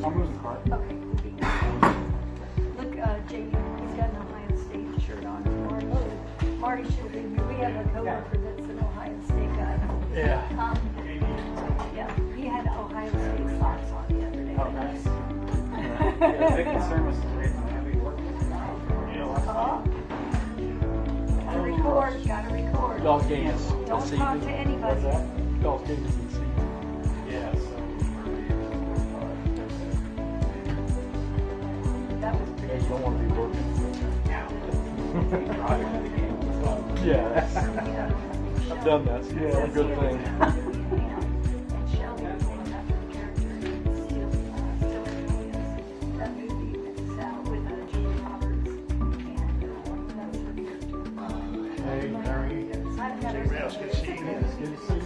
I'll move the car. Okay. Look, Jamie, he's got an Ohio State shirt on. Marty should have been here. We have a coworker that's an Ohio State guy. Yeah. Yeah, he had Ohio State socks on the other day. Oh, nice. Yeah, the big concern was the heavy work. Gotta record, gotta record. Golf games. Don't talk to anybody. Golf games and see. Yeah, so. That was You pretty guys don't want to be working. Yeah. I've done that. So it's a good thing. And Shelby was named after the character in Still that movie that's with Julia Roberts. And that's her character. Hey, Mary. I've got her. Good to see you.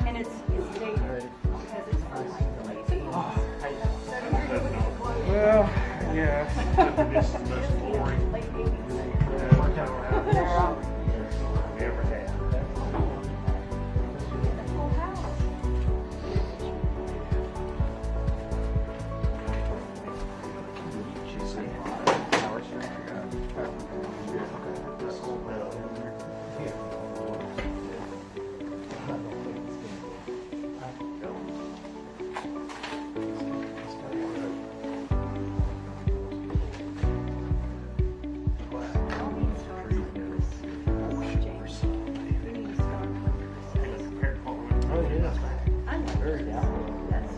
And it's dated because it's from like the late 80s. So you're doing it close. Well, yeah. This is the most boring Late 80s. workout we ever had. Full house. She's in Howard Street. All these stars are Chris. James. We need to start with Chris. Oh, yeah. I know. Very down. That's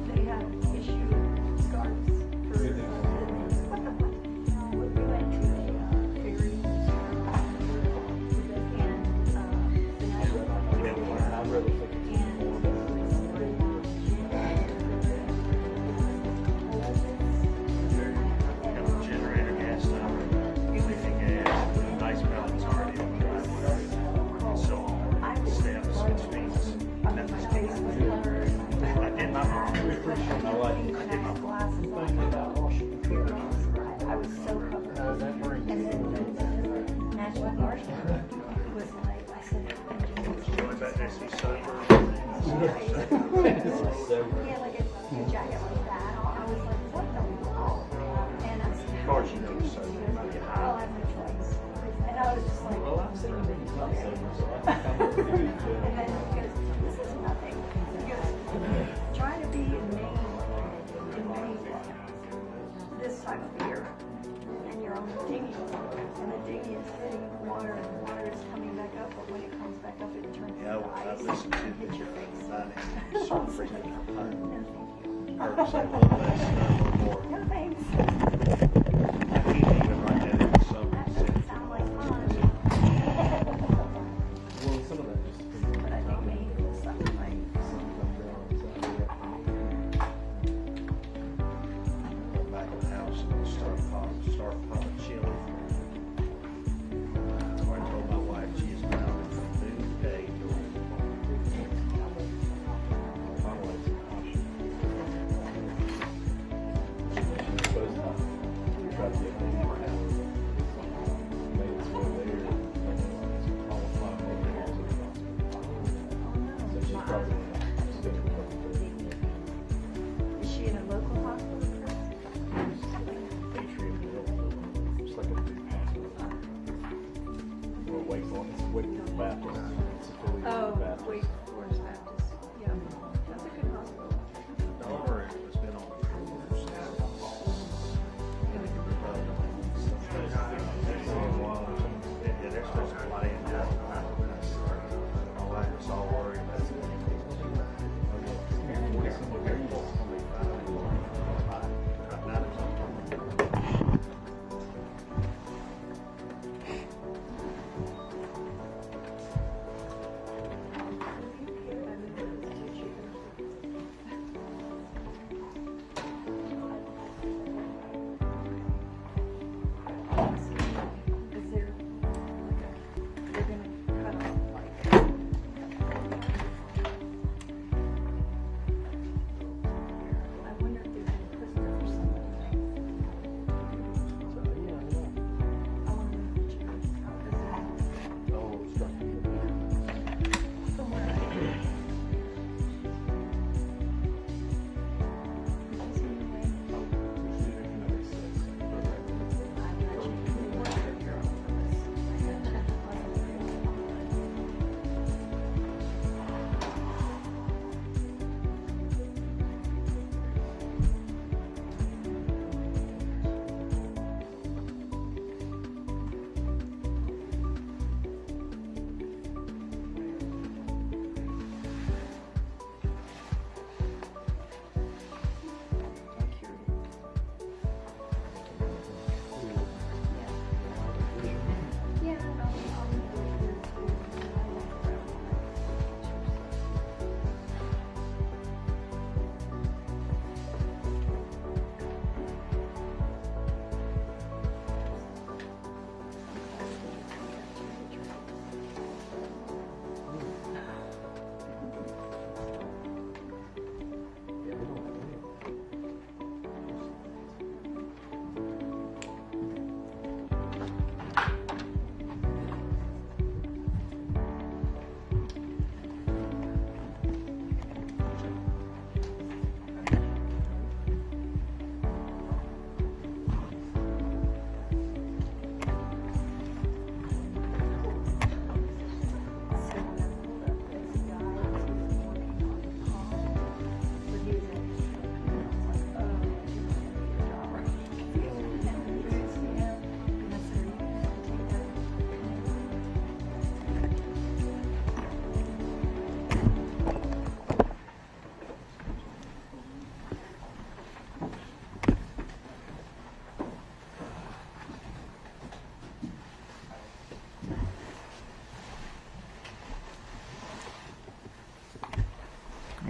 They have issued scarves for. What the fuck? We went to a ferry I'd rather think Got the generator gas now. Everything gas. Nice balance already on the driveway. So steps and speeds. Nothing's I did my part. I like it. I was so covered. And then the National Guard was like, I said, Going back next to sober. he had like a jacket like that on. I was like, what the hell? And I said, Of course you know the sober. he goes, well, I have no choice. And I was just like, Well, I've seen him he's not sober, so I can kind of and then he goes, this is nothing. He goes, try to be in Maine this time of year, and you're on the dinghy, and the dinghy is hitting the water, and the water is coming back up, but when it comes back up, it turns Yeah, into I ice listened and to hits your face. it. So freaking. No, thank you. Heard the same little less, no more. No, thanks. I can't even write that in some. That doesn't sound like fun. well, some of that just depends on But I think Maine is something like, some comes down, so Back in the house and start popping chili. I told my wife she is grounded from noon day till is she in a local hospital? Atrium Hill. Just like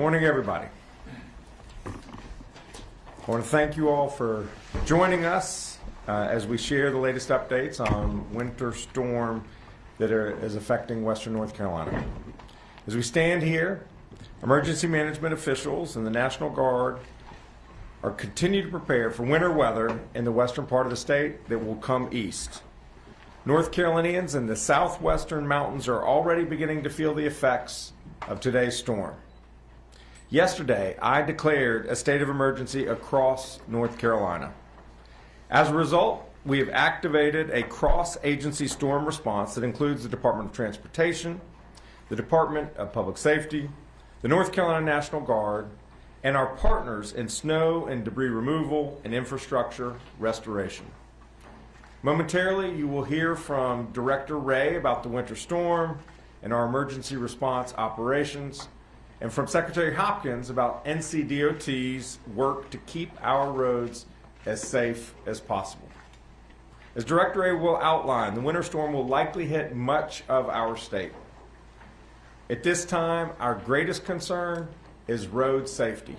Morning, everybody. I want to thank you all for joining us as we share the latest updates on winter storm that is affecting Western North Carolina. As we stand here, emergency management officials and the National Guard are continuing to prepare for winter weather in the western part of the state that will come east. North Carolinians in the southwestern mountains are already beginning to feel the effects of today's storm. Yesterday, I declared a state of emergency across North Carolina. As a result, we have activated a cross-agency storm response that includes the Department of Transportation, the Department of Public Safety, the North Carolina National Guard, and our partners in snow and debris removal and infrastructure restoration. Momentarily, you will hear from Director Ray about the winter storm and our emergency response operations, and from Secretary Hopkins about NCDOT's work to keep our roads as safe as possible. As Director Ray will outline, the winter storm will likely hit much of our state. At this time, our greatest concern is road safety.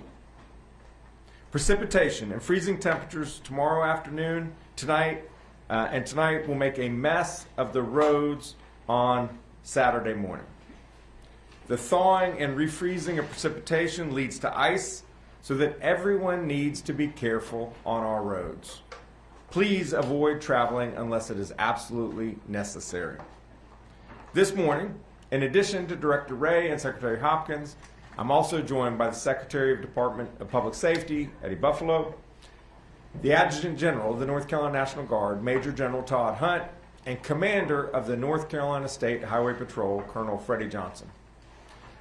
Precipitation and freezing temperatures tomorrow afternoon, tonight will make a mess of the roads on Saturday morning. The thawing and refreezing of precipitation leads to ice, so that everyone needs to be careful on our roads. Please avoid traveling unless it is absolutely necessary. This morning, in addition to Director Ray and Secretary Hopkins, I'm also joined by the Secretary of Department of Public Safety, Eddie Buffalo, the Adjutant General of the North Carolina National Guard, Major General Todd Hunt, and Commander of the North Carolina State Highway Patrol, Colonel Freddie Johnson.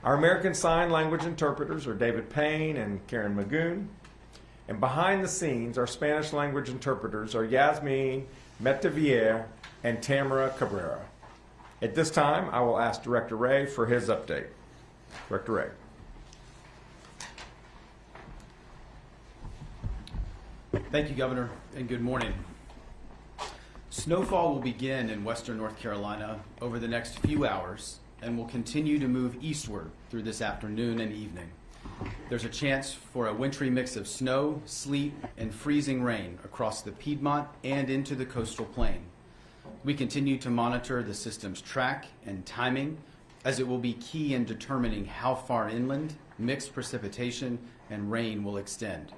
Our American Sign Language interpreters are David Payne and Karen Magoon. And behind the scenes, our Spanish language interpreters are Yasmin Metavier and Tamara Cabrera. At this time, I will ask Director Ray for his update. Director Ray. Thank you, Governor, and good morning. Snowfall will begin in western North Carolina over the next few hours and will continue to move eastward through this afternoon and evening. There's a chance for a wintry mix of snow, sleet, and freezing rain across the Piedmont and into the coastal plain. We continue to monitor the system's track and timing, as it will be key in determining how far inland mixed precipitation and rain will extend.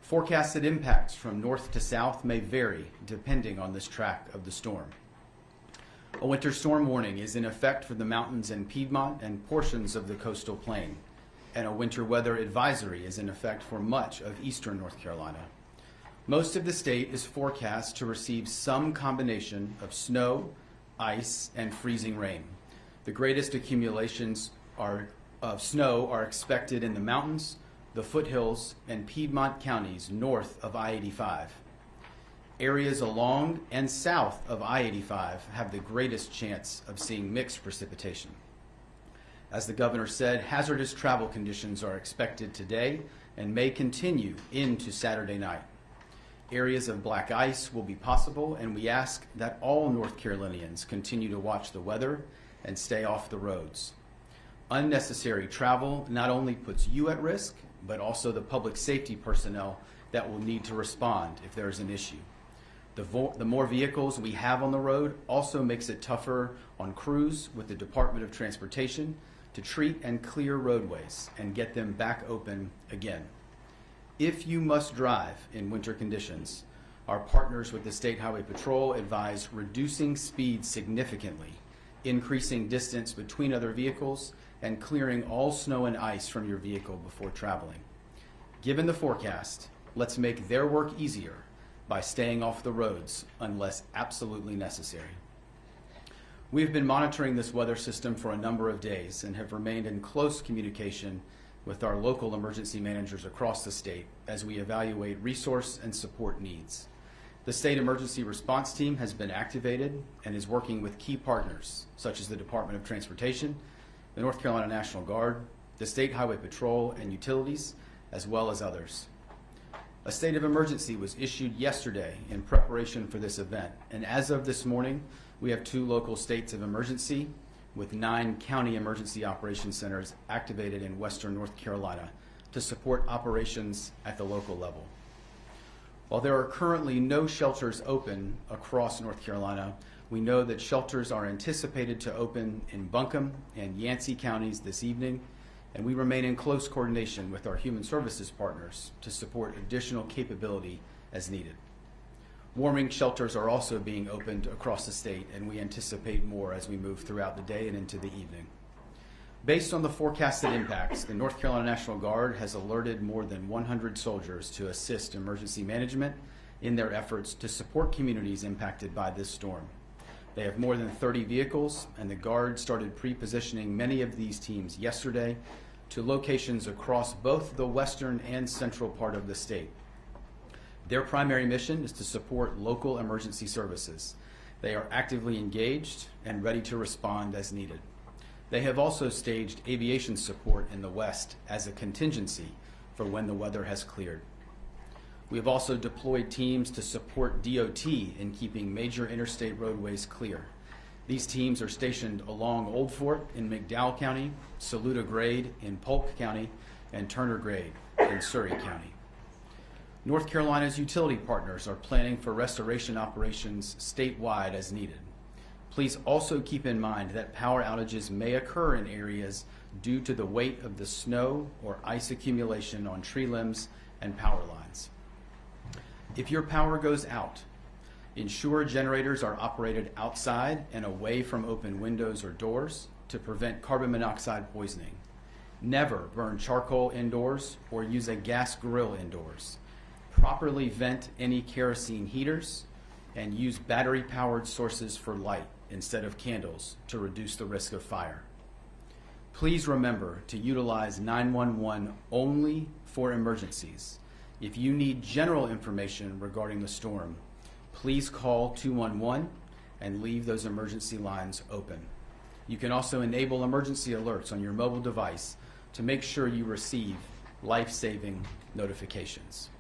Forecasted impacts from north to south may vary depending on this track of the storm. A winter storm warning is in effect for the mountains in Piedmont and portions of the coastal plain, and a winter weather advisory is in effect for much of eastern North Carolina. Most of the state is forecast to receive some combination of snow, ice, and freezing rain. The greatest accumulations of snow are expected in the mountains, the foothills, and Piedmont counties north of I-85. Areas along and south of I-85 have the greatest chance of seeing mixed precipitation. As the governor said, hazardous travel conditions are expected today and may continue into Saturday night. Areas of black ice will be possible, and we ask that all North Carolinians continue to watch the weather and stay off the roads. Unnecessary travel not only puts you at risk, but also the public safety personnel that will need to respond if there is an issue. The more vehicles we have on the road also makes it tougher on crews with the Department of Transportation to treat and clear roadways and get them back open again. If you must drive in winter conditions, our partners with the State Highway Patrol advise reducing speed significantly, increasing distance between other vehicles, and clearing all snow and ice from your vehicle before traveling. Given the forecast, let's make their work easier by staying off the roads unless absolutely necessary. We've been monitoring this weather system for a number of days and have remained in close communication with our local emergency managers across the state as we evaluate resource and support needs. The State Emergency Response Team has been activated and is working with key partners such as the Department of Transportation, the North Carolina National Guard, the State Highway Patrol, and utilities, as well as others. A state of emergency was issued yesterday in preparation for this event, and as of this morning, we have 2 local states of emergency with 9 county emergency operations centers activated in western North Carolina to support operations at the local level. While there are currently no shelters open across North Carolina, we know that shelters are anticipated to open in Buncombe and Yancey counties this evening, and we remain in close coordination with our human services partners to support additional capability as needed. Warming shelters are also being opened across the state, and we anticipate more as we move throughout the day and into the evening. Based on the forecasted impacts, the North Carolina National Guard has alerted more than 100 soldiers to assist emergency management in their efforts to support communities impacted by this storm. They have more than 30 vehicles, and the Guard started pre-positioning many of these teams yesterday to locations across both the western and central part of the state. Their primary mission is to support local emergency services. They are actively engaged and ready to respond as needed. They have also staged aviation support in the west as a contingency for when the weather has cleared. We have also deployed teams to support DOT in keeping major interstate roadways clear. These teams are stationed along Old Fort in McDowell County, Saluda Grade in Polk County, and Turner Grade in Surrey County. North Carolina's utility partners are planning for restoration operations statewide as needed. Please also keep in mind that power outages may occur in areas due to the weight of the snow or ice accumulation on tree limbs and power lines. If your power goes out, ensure generators are operated outside and away from open windows or doors to prevent carbon monoxide poisoning. Never burn charcoal indoors or use a gas grill indoors. Properly vent any kerosene heaters and use battery-powered sources for light instead of candles to reduce the risk of fire. Please remember to utilize 911 only for emergencies. If you need general information regarding the storm, please call 211 and leave those emergency lines open. You can also enable emergency alerts on your mobile device to make sure you receive life-saving notifications.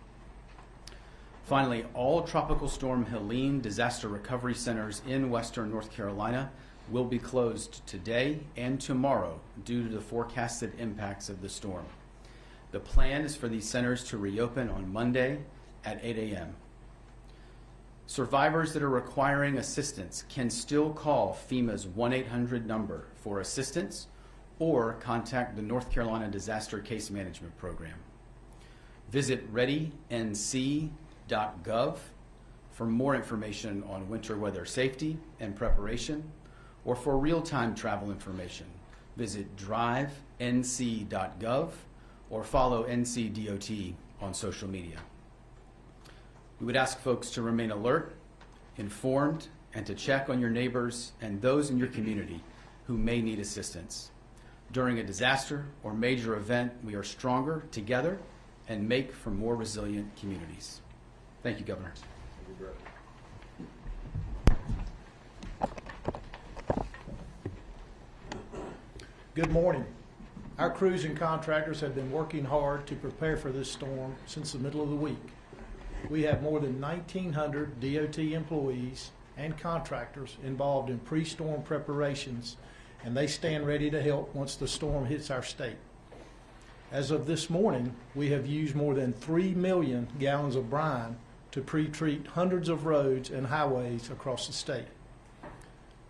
Finally, all Tropical Storm Helene disaster recovery centers in western North Carolina will be closed today and tomorrow due to the forecasted impacts of the storm. The plan is for these centers to reopen on Monday at 8 a.m. Survivors that are requiring assistance can still call FEMA's 1-800 number for assistance or contact the North Carolina Disaster Case Management Program. Visit readync.gov for more information on winter weather safety and preparation, or for real-time travel information, visit drivenc.gov or follow NCDOT on social media. We would ask folks to remain alert, informed, and to check on your neighbors and those in your community who may need assistance. During a disaster or major event, we are stronger together and make for more resilient communities. Thank you, Governor. Good morning. Our crews and contractors have been working hard to prepare for this storm since the middle of the week. We have more than 1,900 DOT employees and contractors involved in pre-storm preparations, and they stand ready to help once the storm hits our state. As of this morning, we have used more than 3 million gallons of brine to pre-treat hundreds of roads and highways across the state.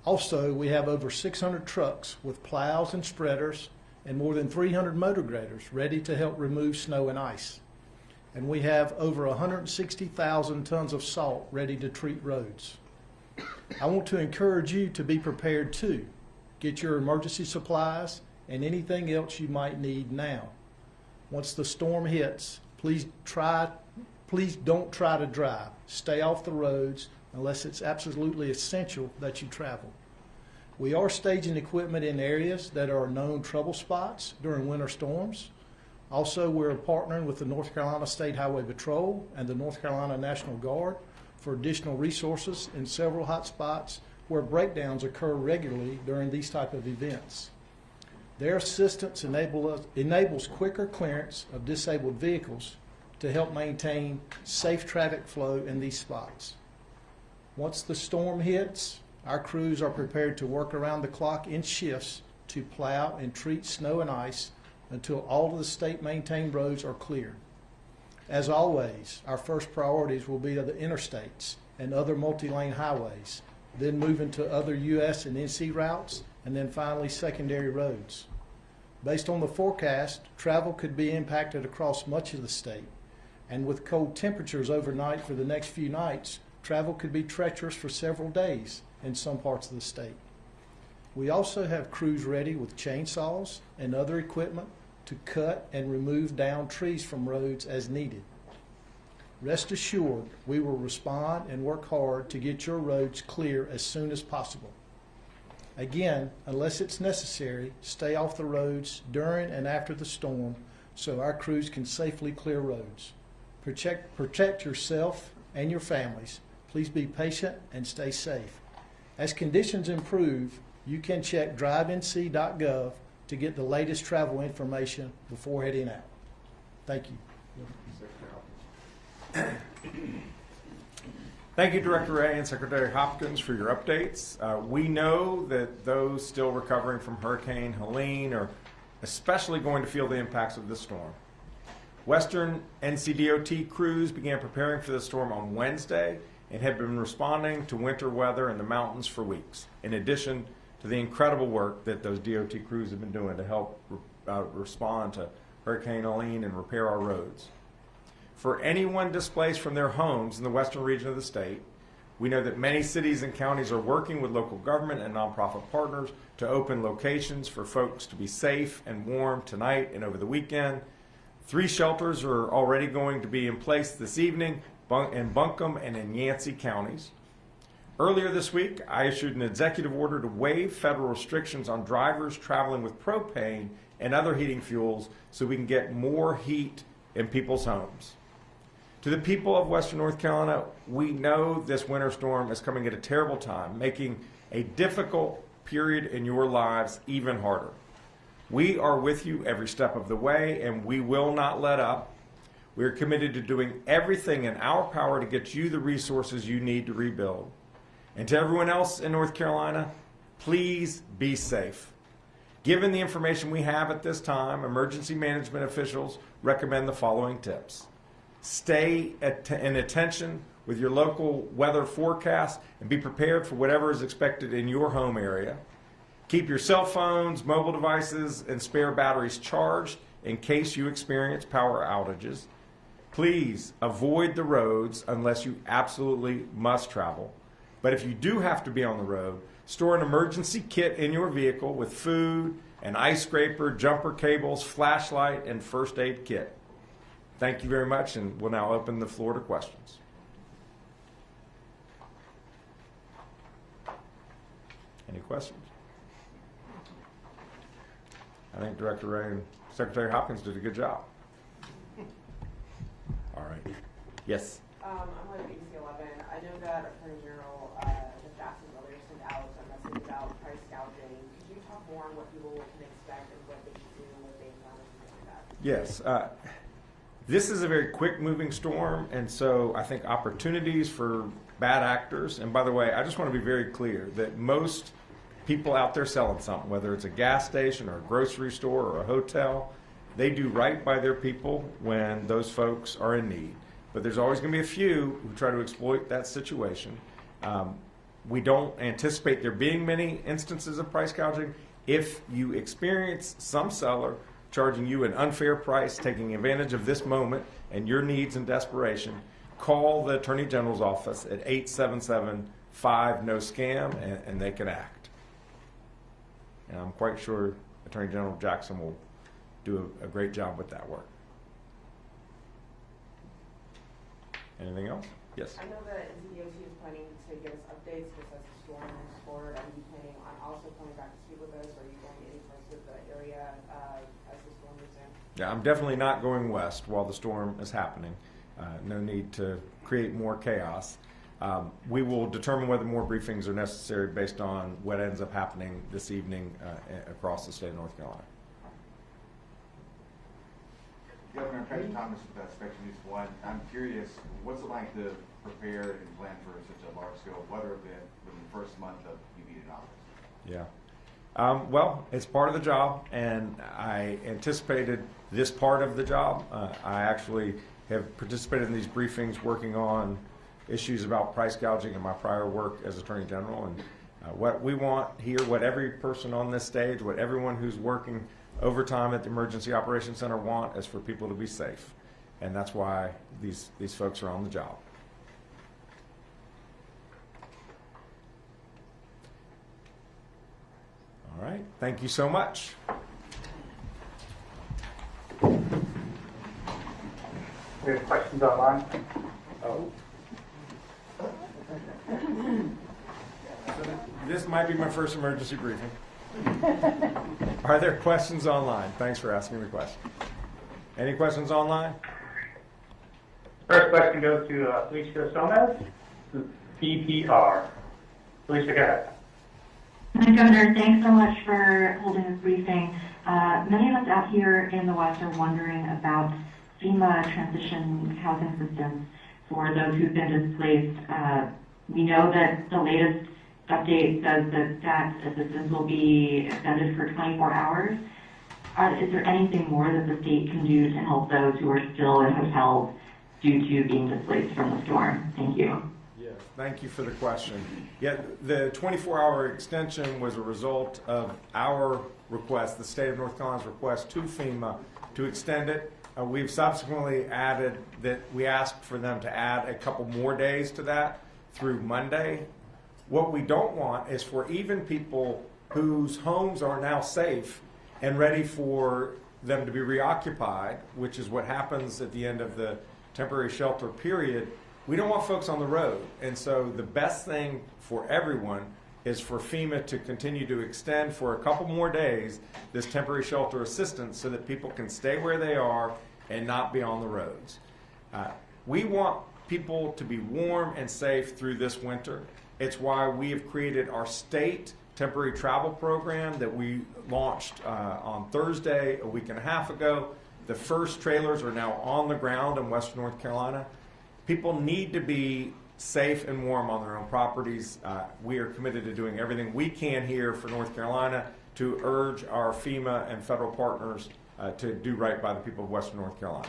Also, we have over 600 trucks with plows and spreaders and more than 300 motor graders ready to help remove snow and ice. And we have over 160,000 tons of salt ready to treat roads. I want to encourage you to be prepared too. Get your emergency supplies and anything else you might need now. Once the storm hits, please don't try to drive. Stay off the roads unless it's absolutely essential that you travel. We are staging equipment in areas that are known trouble spots during winter storms. Also, we're partnering with the North Carolina State Highway Patrol and the North Carolina National Guard for additional resources in several hot spots where breakdowns occur regularly during these type of events. Their assistance enables quicker clearance of disabled vehicles to help maintain safe traffic flow in these spots. Once the storm hits, Our crews are prepared to work around the clock in shifts to plow and treat snow and ice until all of the state-maintained roads are cleared. As always, our first priorities will be the interstates and other multi-lane highways, then moving to other U.S. and NC routes, and then finally secondary roads. Based on the forecast, travel could be impacted across much of the state, and with cold temperatures overnight for the next few nights, travel could be treacherous for several days in some parts of the state. We also have crews ready with chainsaws and other equipment to cut and remove down trees from roads as needed. Rest assured, we will respond and work hard to get your roads clear as soon as possible. Again, unless it's necessary, stay off the roads during and after the storm so our crews can safely clear roads. Protect yourself and your families. Please be patient and stay safe. As conditions improve, you can check drivenc.gov to get the latest travel information before heading out. Thank you. Thank you, Director Ray and Secretary Hopkins, for your updates. We know that those still recovering from Hurricane Helene are especially going to feel the impacts of this storm. Western NCDOT crews began preparing for the storm on Wednesday and have been responding to winter weather in the mountains for weeks, in addition to the incredible work that those DOT crews have been doing to help respond to Hurricane Helene and repair our roads. For anyone displaced from their homes in the western region of the state, we know that many cities and counties are working with local government and nonprofit partners to open locations for folks to be safe and warm tonight and over the weekend. 3 shelters are already going to be in place this evening in Buncombe and in Yancey counties. Earlier this week, I issued an executive order to waive federal restrictions on drivers traveling with propane and other heating fuels so we can get more heat in people's homes. To the people of Western North Carolina, we know this winter storm is coming at a terrible time, making a difficult period in your lives even harder. We are with you every step of the way, and we will not let up. We are committed to doing everything in our power to get you the resources you need to rebuild. And to everyone else in North Carolina, please be safe. Given the information we have at this time, emergency management officials recommend the following tips. Stay in attention with your local weather forecast and be prepared for whatever is expected in your home area. Keep your cell phones, mobile devices, and spare batteries charged in case you experience power outages. Please avoid the roads unless you absolutely must travel. But if you do have to be on the road, store an emergency kit in your vehicle with food, an ice scraper, jumper cables, flashlight, and first aid kit. Thank you very much, and we'll now open the floor to questions. Any questions? I think Director Ray and Secretary Hopkins did a good job. All right. Yes? I'm with ABC 11. I know that Attorney General Jackson earlier sent out a message about price gouging. Could you talk more on what people can expect and what they should do and what they've done and things like that? Yes. This is a very quick-moving storm, and so I think opportunities for bad actors, and by the way, I just want to be very clear that most people out there selling something, whether it's a gas station or a grocery store or a hotel, they do right by their people when those folks are in need. But there's always going to be a few who try to exploit that situation. We don't anticipate there being many instances of price gouging. If you experience some seller charging you an unfair price, taking advantage of this moment and your needs and desperation, call the Attorney General's office at 877-5-NO-SCAM and they can act. And I'm quite sure Attorney General Jackson will do a great job with that work. Anything else? Yes. I know that NCDOT is planning to give us updates just as the storm moves forward. Are you planning on also coming back to speak with us, or are you going any place with the area as the storm moves in? Yeah, I'm definitely not going west while the storm is happening. No need to create more chaos. We will determine whether more briefings are necessary based on what ends up happening this evening across the state of North Carolina. Governor Patrick Thomas with Spectrum News 1. I'm curious, what's it like to prepare and plan for such a large-scale weather event within the first month of you being in office? Yeah. Well, it's part of the job, and I anticipated this part of the job. I actually have participated in these briefings working on issues about price gouging in my prior work as Attorney General. And what we want here, what every person on this stage, what everyone who's working overtime at the Emergency Operations Center want is for people to be safe. And that's why these folks are on the job. All right, thank you so much. We have questions online? Oh. This might be my first emergency briefing. Are there questions online? Thanks for asking the question. Any questions online? First question goes to Felicia Gomez, CPR. Felicia, go ahead. Hi, Governor. Thanks so much for holding this briefing. Many of us out here in the West are wondering about FEMA transition housing assistance for those who've been displaced. We know that the latest update says that assistance will be extended for 24 hours. Is there anything more that the state can do to help those who are still in hotels due to being displaced from the storm? Thank you. Yes, thank you for the question. Yeah, the 24-hour extension was a result of our request, the state of North Carolina's request to FEMA to extend it. We've subsequently added that we asked for them to add a couple more days to that through Monday. What we don't want is for even people whose homes are now safe and ready for them to be reoccupied, which is what happens at the end of the temporary shelter period. We don't want folks on the road. And so the best thing for everyone is for FEMA to continue to extend for a couple more days this temporary shelter assistance so that people can stay where they are and not be on the roads. We want people to be warm and safe through this winter. It's why we have created our state temporary travel program that we launched on Thursday, a week and a half ago. The first trailers are now on the ground in Western North Carolina. People need to be safe and warm on their own properties. We are committed to doing everything we can here for North Carolina to urge our FEMA and federal partners to do right by the people of Western North Carolina.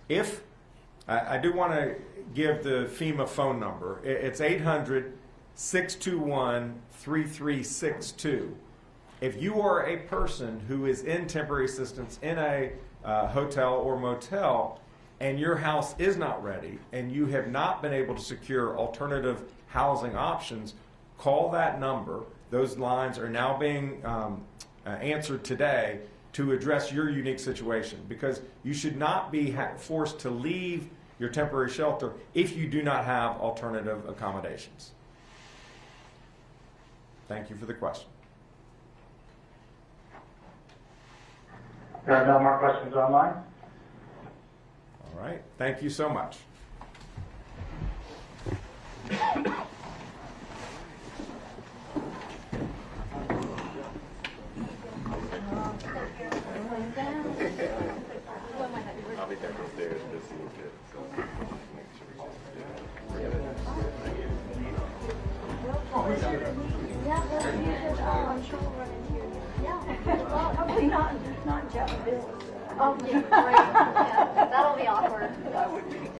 If I do want to give the FEMA phone number. It's 800-621-3362. If you are a person who is in temporary assistance in a hotel or motel and your house is not ready and you have not been able to secure alternative housing options, call that number. Those lines are now being answered today to address your unique situation, because you should not be forced to leave your temporary shelter if you do not have alternative accommodations. Thank you for the question. There are no more questions online. All right. Thank you so much. I'll be back upstairs to see what's good. So make sure I'm sure we'll run into you. Yeah. Well, hopefully not Jeff Bill. Oh, yeah, right. Yeah, that'll be awkward. That would be